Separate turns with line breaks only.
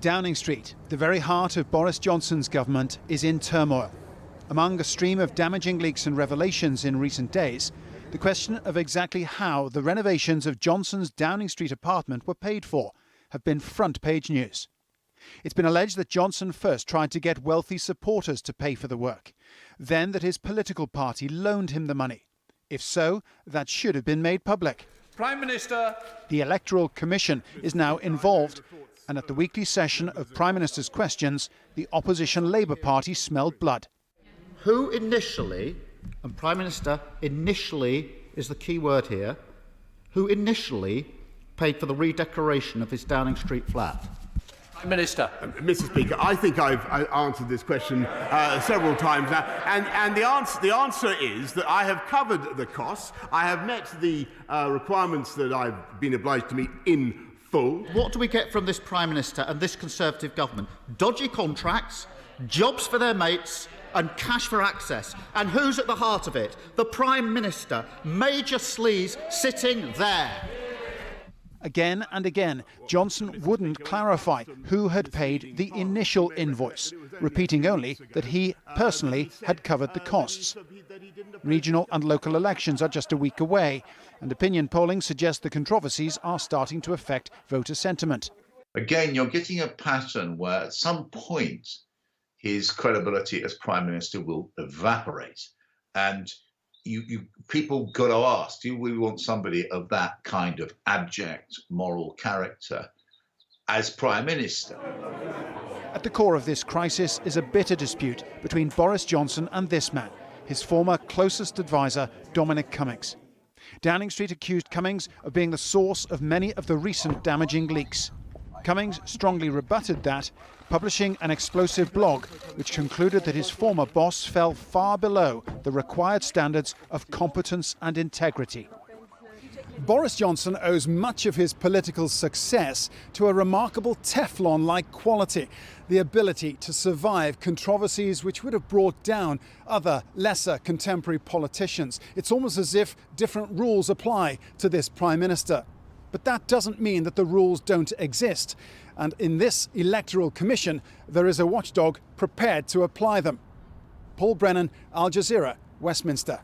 Downing Street, the very heart of Boris Johnson's government, is in turmoil. Among a stream of damaging leaks and revelations in recent days, the question of exactly how the renovations of Johnson's Downing Street apartment were paid for have been front-page news. It's been alleged that Johnson first tried to get wealthy supporters to pay for the work, then that his political party loaned him the money. If so, that should have been made public.
Prime Minister.
The Electoral Commission is now involved, and at the weekly session of Prime Minister's Questions, the opposition Labour Party smelled blood.
Who initially, and Prime Minister, initially is the key word here, who initially paid for the redecoration of his Downing Street flat?
Prime Minister.
Mr. Speaker, I think I've answered this question several times now, and the answer is that I have covered the costs. I have met the requirements that I've been obliged to meet in full.
What do we get from this Prime Minister and this Conservative government? Dodgy contracts, jobs for their mates and cash for access. And who's at the heart of it? The Prime Minister, major sleaze sitting there.
Again and again, Johnson wouldn't clarify who had paid the initial invoice, repeating only that he personally had covered the costs. Regional and local elections are just a week away, and opinion polling suggests the controversies are starting to affect voter sentiment.
Again, you're getting a pattern where at some point his credibility as Prime Minister will evaporate, and people got to ask, do we want somebody of that kind of abject moral character as Prime Minister?
At the core of this crisis is a bitter dispute between Boris Johnson and this man, his former closest advisor, Dominic Cummings. Downing Street accused Cummings of being the source of many of the recent damaging leaks. Cummings strongly rebutted that, publishing an explosive blog which concluded that his former boss fell far below the required standards of competence and integrity. Boris Johnson owes much of his political success to a remarkable Teflon-like quality, the ability to survive controversies which would have brought down other, lesser contemporary politicians. It's almost as if different rules apply to this Prime Minister. But that doesn't mean that the rules don't exist. And in this Electoral Commission, there is a watchdog prepared to apply them. Paul Brennan, Al Jazeera, Westminster.